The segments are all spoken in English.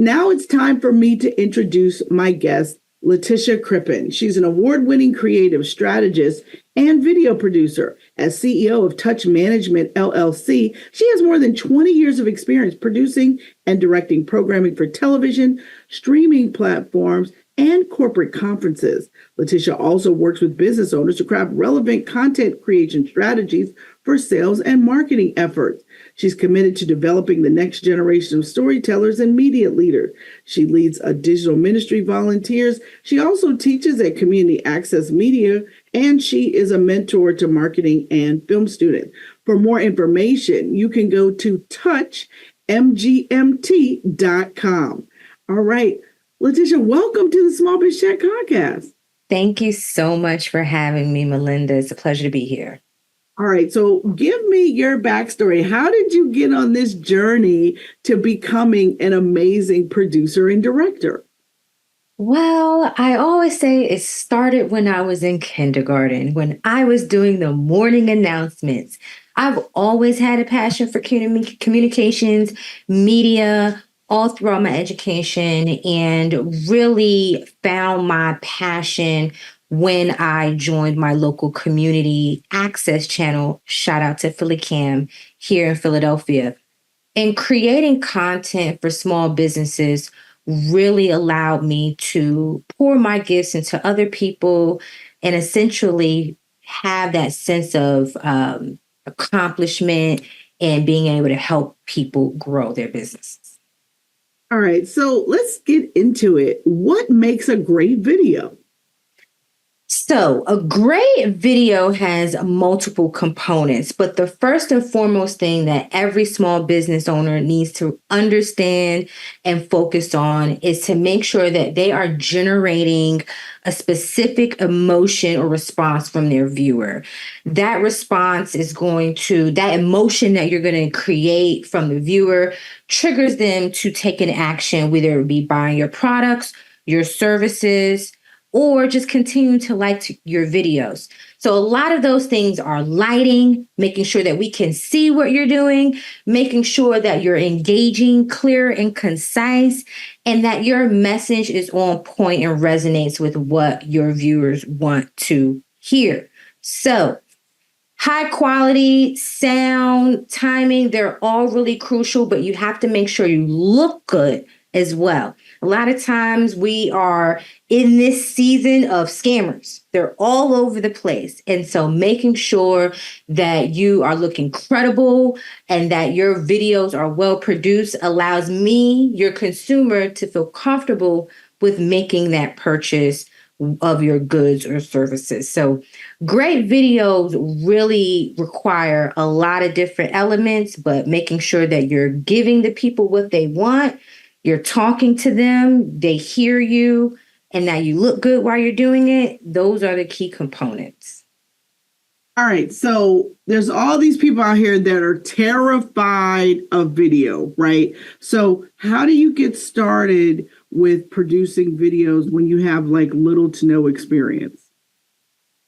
Now it's time for me to introduce my guest, Letitia Crippen. She's an award-winning creative strategist and video producer. As CEO of Touch Management LLC, she has more than 20 years of experience producing and directing programming for television, streaming platforms, and corporate conferences. Letitia also works with business owners to craft relevant content creation strategies for sales and marketing efforts. She's committed to developing the next generation of storytellers and media leaders. She leads a digital ministry volunteers. She also teaches at Community Access Media, and she is a mentor to marketing and film students. For more information, you can go to touchmgmt.com. All right. Letitia, welcome to the Smallbizchat podcast. Thank you so much for having me, Melinda. It's a pleasure to be here. All right. So give me your backstory. How did you get on this journey to becoming an amazing producer and director? Well, I always say it started when I was in kindergarten, when I was doing the morning announcements. I've always had a passion for communications, media, all throughout my education, and really found my passion when I joined my local community access channel, shout out to Philly Cam here in Philadelphia. And creating content for small businesses really allowed me to pour my gifts into other people and essentially have that sense of accomplishment and being able to help people grow their businesses. All right, so let's get into it. What makes a great video? So a great video has multiple components, but the first and foremost thing that every small business owner needs to understand and focus on is to make sure that they are generating a specific emotion or response from their viewer. That response is that emotion that you're going to create from the viewer triggers them to take an action, whether it be buying your products, your services, or just continue to like your videos. So a lot of those things are lighting, making sure that we can see what you're doing, making sure that you're engaging, clear and concise, and that your message is on point and resonates with what your viewers want to hear. So high quality, sound, timing, they're all really crucial, but you have to make sure you look good as well. A lot of times we are in this season of scammers. They're all over the place. And so making sure that you are looking credible and that your videos are well produced allows me, your consumer, to feel comfortable with making that purchase of your goods or services. So great videos really require a lot of different elements, but making sure that you're giving the people what they want, you're talking to them, they hear you, and that you look good while you're doing it. Those are the key components. All right. So there's all these people out here that are terrified of video, right? So how do you get started with producing videos when you have like little to no experience?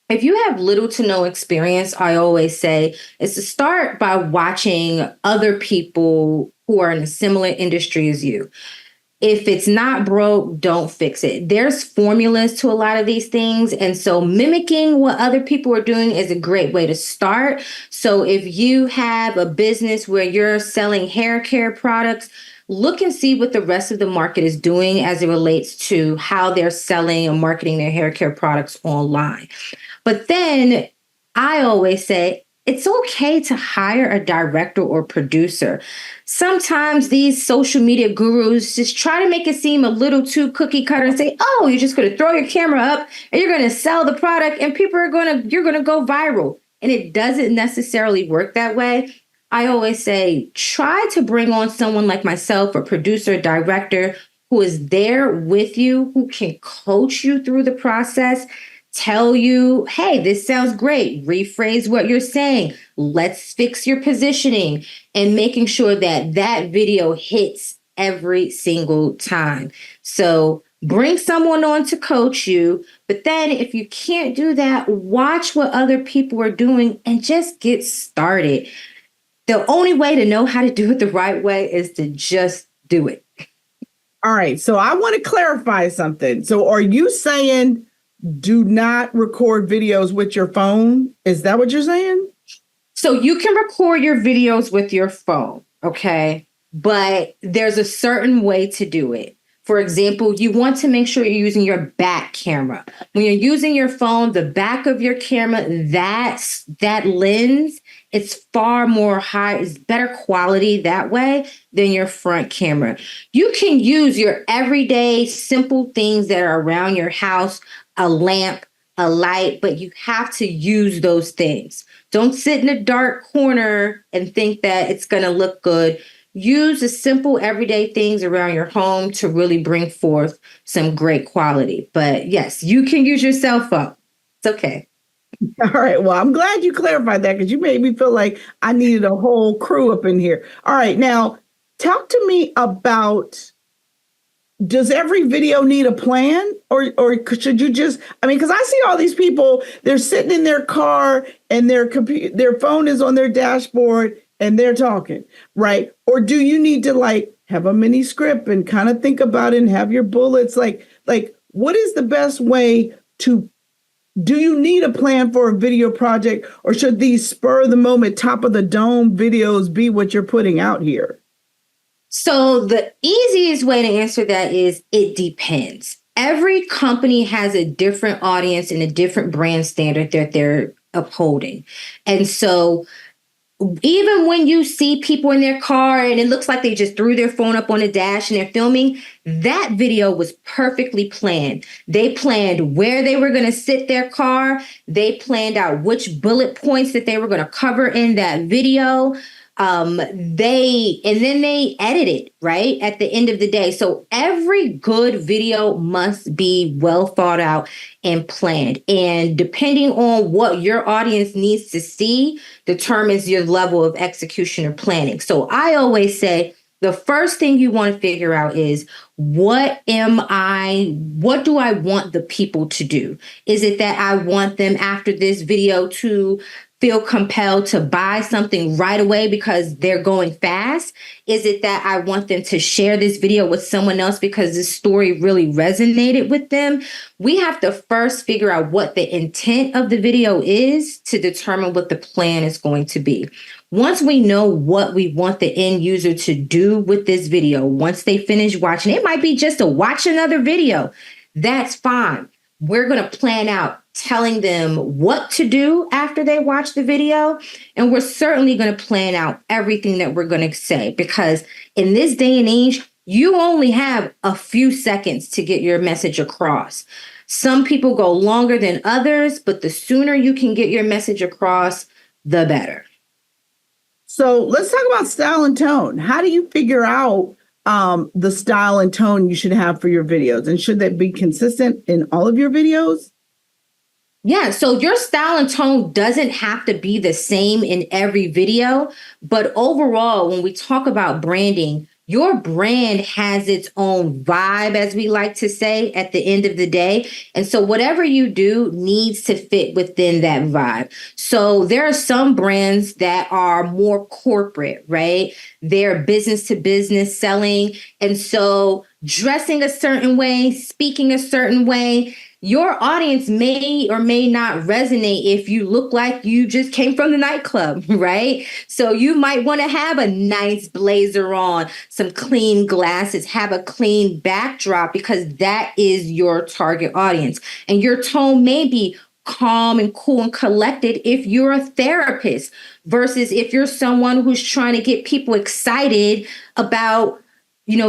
If you have little to no experience, I always say is to start by watching other people who are in a similar industry as you. If it's not broke, don't fix it. There's formulas to a lot of these things. And so mimicking what other people are doing is a great way to start. So if you have a business where you're selling hair care products, look and see what the rest of the market is doing as it relates to how they're selling and marketing their hair care products online. But then I always say, it's okay to hire a director or producer. Sometimes these social media gurus just try to make it seem a little too cookie cutter and say, oh, you're just going to throw your camera up and you're going to sell the product and you're going to go viral. And it doesn't necessarily work that way. I always say, try to bring on someone like myself, a producer, director, who is there with you, who can coach you through the process, tell you, hey, this sounds great. Rephrase what you're saying. Let's fix your positioning, and making sure that that video hits every single time. So bring someone on to coach you. But then if you can't do that, watch what other people are doing and just get started. The only way to know how to do it the right way is to just do it. All right. So I want to clarify something. So are you saying do not record videos with your phone? Is that what you're saying? So you can record your videos with your phone, okay? But there's a certain way to do it. For example, you want to make sure you're using your back camera. When you're using your phone, the back of your camera, that lens, it's far more high, it's better quality that way than your front camera. You can use your everyday simple things that are around your house, a lamp, a light, but you have to use those things. Don't sit in a dark corner and think that it's going to look good. Use the simple everyday things around your home to really bring forth some great quality. But yes, you can use your cell phone. It's okay. All right. Well, I'm glad you clarified that because you made me feel like I needed a whole crew up in here. All right. Now, talk to me about, does every video need a plan or should you just, I mean, because I see all these people, they're sitting in their car and their phone is on their dashboard and they're talking, right? Or do you need to like have a mini script and kind of think about it and have your bullets? Like what is the best way to, do you need a plan for a video project or should these spur of the moment, top of the dome videos be what you're putting out here? So the easiest way to answer that is it depends. Every company has a different audience and a different brand standard that they're upholding. And so even when you see people in their car and it looks like they just threw their phone up on the dash and they're filming, that video was perfectly planned. They planned where they were going to sit their car. They planned out which bullet points that they were going to cover in that video. Then they edit it right at the end of the day. So every good video must be well thought out and planned. And depending on what your audience needs to see determines your level of execution or planning. So I always say the first thing you want to figure out is what do I want the people to do? Is it that I want them after this video to feel compelled to buy something right away because they're going fast? Is it that I want them to share this video with someone else because this story really resonated with them? We have to first figure out what the intent of the video is to determine what the plan is going to be. Once we know what we want the end user to do with this video, once they finish watching, it might be just to watch another video. That's fine. We're going to plan out telling them what to do after they watch the video. And we're certainly going to plan out everything that we're going to say, because in this day and age, you only have a few seconds to get your message across. Some people go longer than others, but the sooner you can get your message across, the better. So let's talk about style and tone. How do you figure out the style and tone you should have for your videos? And should that be consistent in all of your videos? Yeah, so your style and tone doesn't have to be the same in every video, but overall, when we talk about branding, your brand has its own vibe, as we like to say, at the end of the day. And so whatever you do needs to fit within that vibe. So there are some brands that are more corporate, right? They're business to business selling. And so dressing a certain way, speaking a certain way, your audience may or may not resonate if you look like you just came from the nightclub, right? So you might want to have a nice blazer on, some clean glasses, have a clean backdrop, because that is your target audience. And your tone may be calm and cool and collected if you're a therapist versus if you're someone who's trying to get people excited about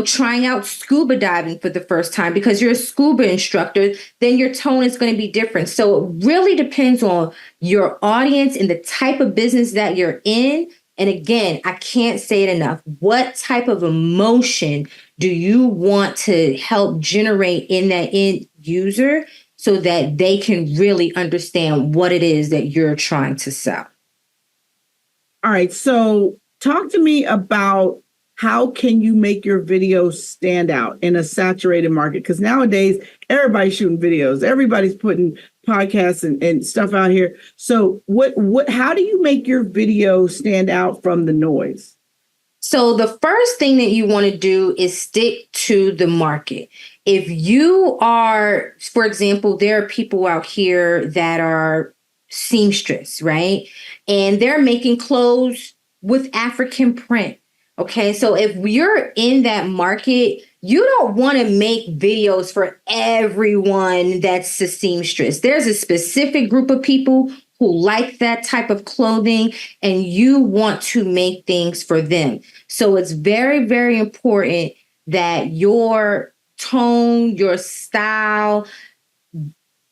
trying out scuba diving for the first time because you're a scuba instructor, then your tone is going to be different. So it really depends on your audience and the type of business that you're in. And again, I can't say it enough. What type of emotion do you want to help generate in that end user so that they can really understand what it is that you're trying to sell? All right. So talk to me about, how can you make your videos stand out in a saturated market? Because nowadays, everybody's shooting videos. Everybody's putting podcasts and stuff out here. So how do you make your video stand out from the noise? So the first thing that you want to do is stick to the market. If you are, for example, there are people out here that are seamstress, right? And they're making clothes with African print. Okay. So if you're in that market, you don't want to make videos for everyone that's a seamstress. There's a specific group of people who like that type of clothing, and you want to make things for them. So it's very, very important that your tone, your style,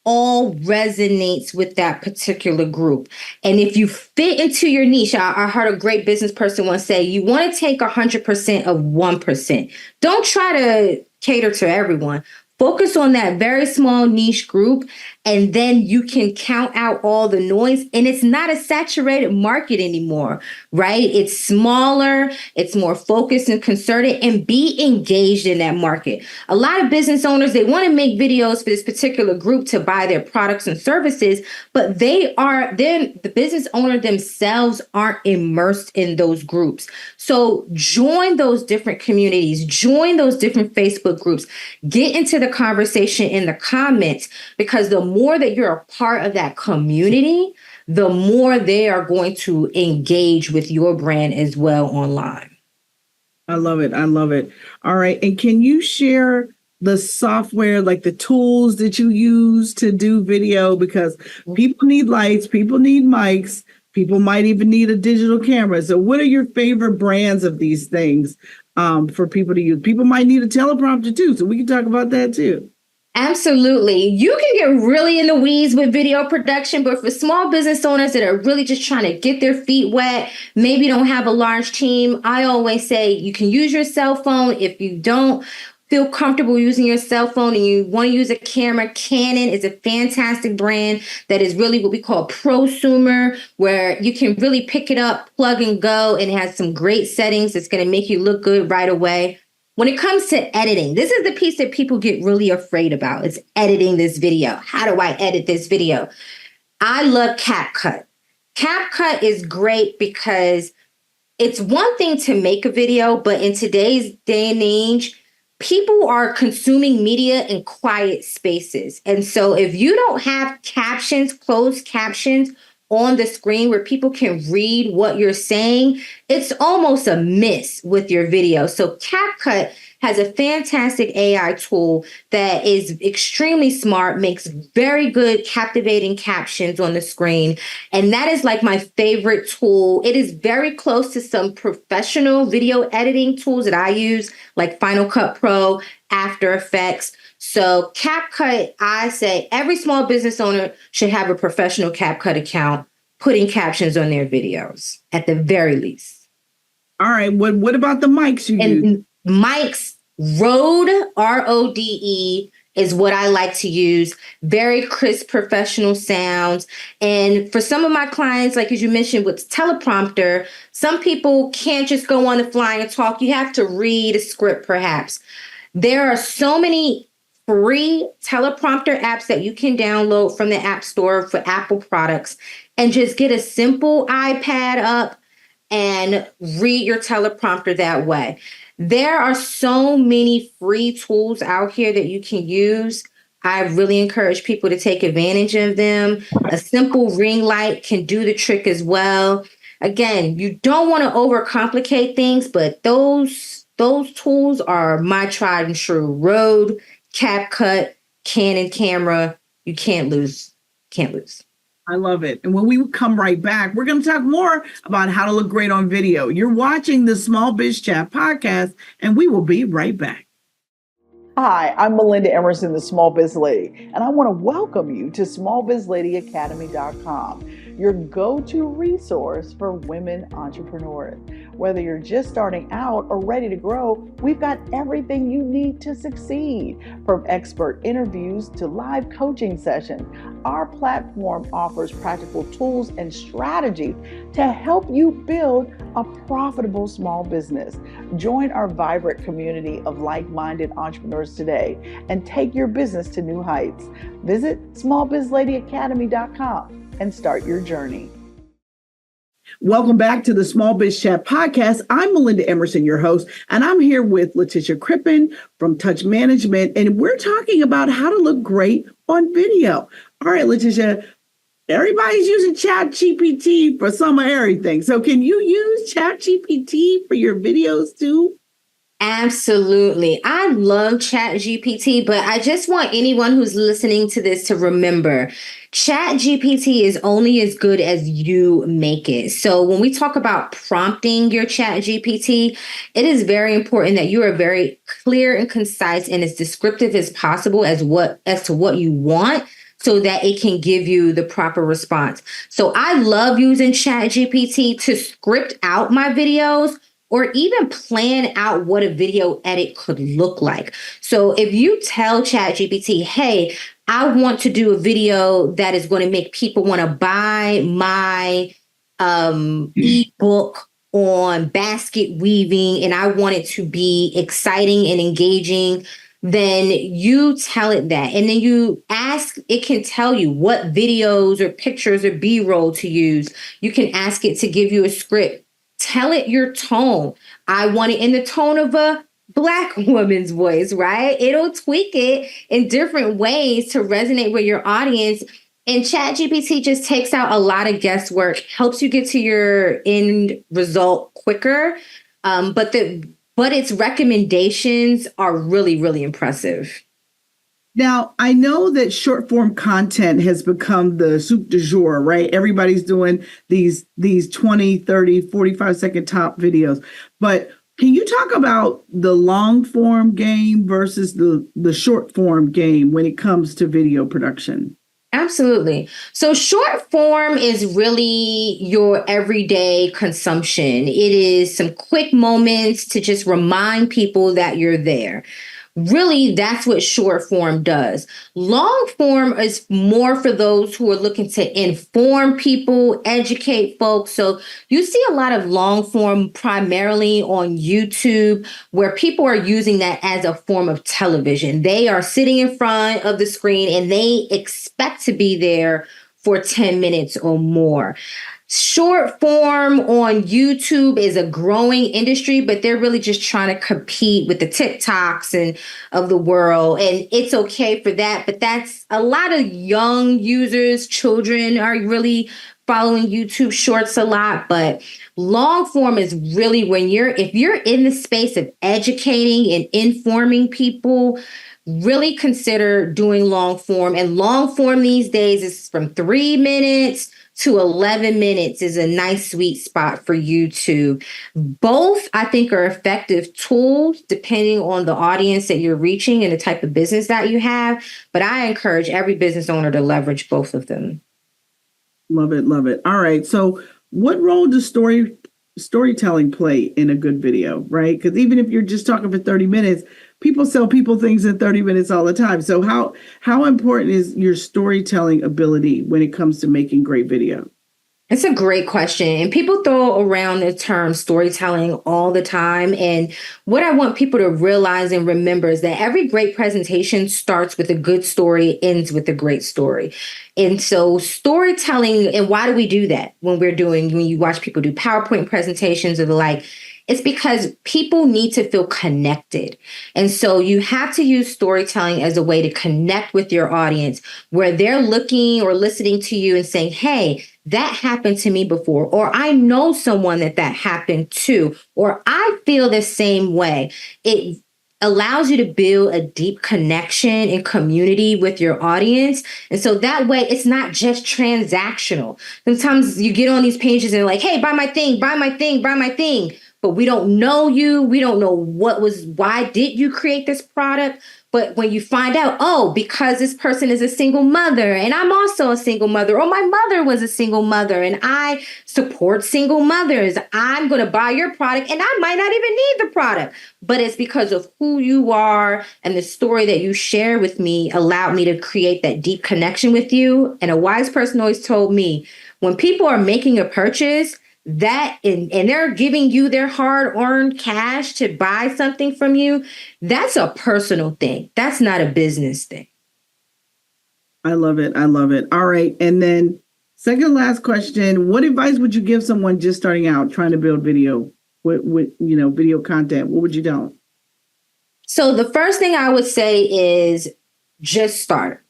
all resonates with that particular group. And if you fit into your niche, I heard a great business person once say, you want to take 100% of 1%. Don't try to cater to everyone. Focus on that very small niche group, and then you can count out all the noise. And it's not a saturated market anymore, right? It's smaller, it's more focused and concerted, and be engaged in that market. A lot of business owners, they want to make videos for this particular group to buy their products and services, but then the business owner themselves aren't immersed in those groups. So join those different communities, join those different Facebook groups, get into the conversation in the comments, because the more that you're a part of that community, the more they are going to engage with your brand as well online. I love it. I love it. All right. And can you share the software, like the tools that you use to do video? Because people need lights, people need mics, people might even need a digital camera. So what are your favorite brands of these things for people to use? People might need a teleprompter too. So we can talk about that too. Absolutely. You can get really in the weeds with video production, but for small business owners that are really just trying to get their feet wet, maybe don't have a large team, I always say you can use your cell phone. If you don't feel comfortable using your cell phone and you want to use a camera, Canon is a fantastic brand that is really what we call prosumer, where you can really pick it up, plug and go, and it has some great settings that's going to make you look good right away. When it comes to editing, this is the piece that people get really afraid about. It's editing this video. How do I edit this video? I love CapCut. CapCut is great because it's one thing to make a video, but in today's day and age, people are consuming media in quiet spaces. And so if you don't have captions, closed captions on the screen where people can read what you're saying, it's almost a miss with your video. So CapCut has a fantastic AI tool that is extremely smart, makes very good, captivating captions on the screen. And that is like my favorite tool. It is very close to some professional video editing tools that I use, like Final Cut Pro, After Effects. So CapCut, I say every small business owner should have a professional CapCut account, putting captions on their videos at the very least. All right. What about the mics you use? Mics, Rode, Rode is what I like to use. Very crisp, professional sounds. And for some of my clients, like as you mentioned with teleprompter, some people can't just go on the fly and talk. You have to read a script, perhaps. There are so many free teleprompter apps that you can download from the App Store for Apple products and just get a simple iPad up and read your teleprompter that way. There are so many free tools out here that you can use. I really encourage people to take advantage of them. A simple ring light can do the trick as well. Again, you don't want to overcomplicate things, but those tools are my tried and true. Rode, CapCut, Canon camera. You can't lose. Can't lose. I love it. And when we come right back, we're going to talk more about how to look great on video. You're watching the Smallbizchat podcast, and we will be right back. Hi, I'm Melinda Emerson, the Small Biz Lady, and I want to welcome you to smallbizladyacademy.com, your go-to resource for women entrepreneurs. Whether you're just starting out or ready to grow, we've got everything you need to succeed. From expert interviews to live coaching sessions, our platform offers practical tools and strategies to help you build a profitable small business. Join our vibrant community of like-minded entrepreneurs today and take your business to new heights. Visit smallbizladyacademy.com and start your journey. Welcome back to the Small Biz Chat podcast. I'm Melinda Emerson, your host, and I'm here with Letitia Crippen from Touch Management, and we're talking about how to look great on video. All right, Letitia, everybody's using Chat GPT for some of everything. So can you use Chat GPT for your videos too? Absolutely. I love Chat GPT, but I just want anyone who's listening to this to remember Chat GPT is only as good as you make it. So when we talk about prompting your Chat GPT, it is very important that you are very clear and concise and as descriptive as possible as to what you want, so that it can give you the proper response. So I love using Chat GPT to script out my videos or even plan out what a video edit could look like. So if you tell ChatGPT, hey, I want to do a video that is going to make people want to buy my ebook on basket weaving, and I want it to be exciting and engaging, then you tell it that. And then you ask, it can tell you what videos or pictures or B-roll to use. You can ask it to give you a script. Tell it your tone. I want it in the tone of a Black woman's voice, right? It'll tweak it in different ways to resonate with your audience. And ChatGPT just takes out a lot of guesswork, helps you get to your end result quicker. But its recommendations are really, really impressive. Now, I know that short form content has become the soup du jour, right? Everybody's doing these 20, 30, 45-second top videos. But can you talk about the long form game versus the short form game when it comes to video production? Absolutely. So short form is really your everyday consumption. It is some quick moments to just remind people that you're there. Really, that's what short form does. Long form is more for those who are looking to inform people, educate folks. So you see a lot of long form primarily on YouTube, where people are using that as a form of television. They are sitting in front of the screen and they expect to be there for 10 minutes or more. Short form on YouTube is a growing industry, but they're really just trying to compete with the TikToks and of the world. And it's okay for that. But that's a lot of young users, children are really following YouTube shorts a lot. But long form is really if you're in the space of educating and informing people, really consider doing long form. And long form these days is from 3 minutes to 11 minutes is a nice sweet spot for YouTube. Both, I think, are effective tools depending on the audience that you're reaching and the type of business that you have. But I encourage every business owner to leverage both of them. Love it. Love it. All right. So what role does storytelling play in a good video, right? Because even if you're just talking for 30 minutes, people sell people things in 30 minutes all the time. So how important is your storytelling ability when it comes to making great video? It's a great question. And people throw around the term storytelling all the time. And what I want people to realize and remember is that every great presentation starts with a good story, ends with a great story. And so storytelling, and why do we do that when you watch people do PowerPoint presentations or the like? It's because people need to feel connected. And so you have to use storytelling as a way to connect with your audience, where they're looking or listening to you and saying, hey, that happened to me before, or I know someone that happened to, or I feel the same way. It allows you to build a deep connection and community with your audience. And so that way it's not just transactional. Sometimes you get on these pages and they're like, hey, buy my thing, buy my thing, buy my thing. But we don't know you. We don't know why did you create this product? But when you find out, oh, because this person is a single mother and I'm also a single mother, or my mother was a single mother and I support single mothers, I'm going to buy your product and I might not even need the product. But it's because of who you are and the story that you share with me allowed me to create that deep connection with you. And a wise person always told me, when people are making a purchase, and they're giving you their hard-earned cash to buy something from you, that's a personal thing. That's not a business thing. I love it. I love it. All right. And then Second to last question. What advice would you give someone just starting out trying to build video with video content? What would you tell? So the first thing I would say is just start.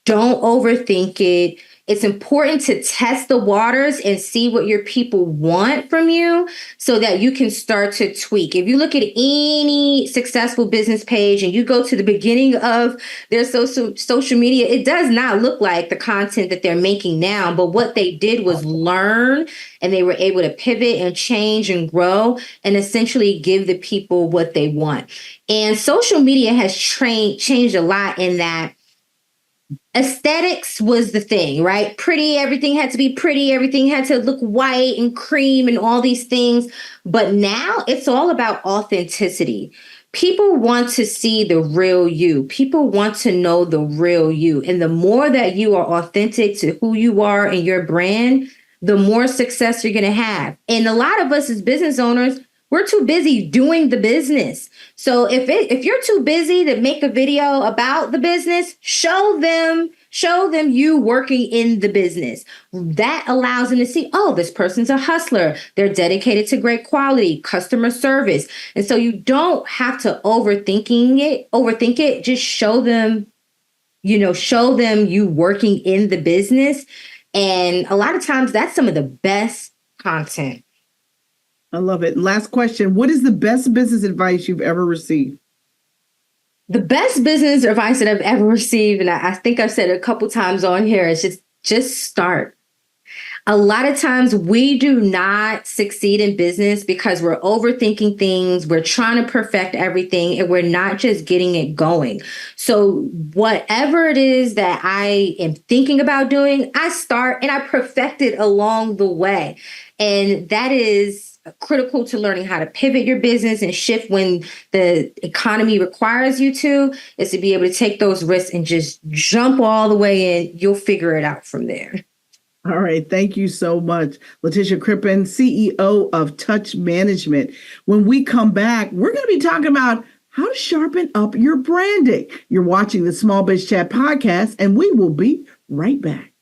Don't overthink it. It's important to test the waters and see what your people want from you so that you can start to tweak. If you look at any successful business page and you go to the beginning of their social media, it does not look like the content that they're making now. But what they did was learn, and they were able to pivot and change and grow and essentially give the people what they want. And social media has changed a lot in that aesthetics was the thing, right? Pretty, everything had to be pretty, everything had to look white and cream and all these things. But now it's all about authenticity. People want to see the real you. People want to know the real you. And the more that you are authentic to who you are and your brand, the more success you're going to have. And a lot of us as business owners, we're too busy doing the business. So if you're too busy to make a video about the business, show them you working in the business. That allows them to see, oh, this person's a hustler. They're dedicated to great quality, customer service. And so you don't have to overthink it. Just show them you working in the business. And a lot of times that's some of the best content. I love it. Last question. What is the best business advice you've ever received? The best business advice that I've ever received, and I think I've said it a couple times on here, is just start. A lot of times we do not succeed in business because we're overthinking things. We're trying to perfect everything and we're not just getting it going. So whatever it is that I am thinking about doing, I start and I perfect it along the way. And that is critical to learning how to pivot your business and shift when the economy requires you to, is to be able to take those risks and just jump all the way in. You'll figure it out from there. All right. Thank you so much, Letitia Crippen, CEO of Touch Management. When we come back, we're going to be talking about how to sharpen up your branding. You're watching the Smallbizchat podcast, and we will be right back.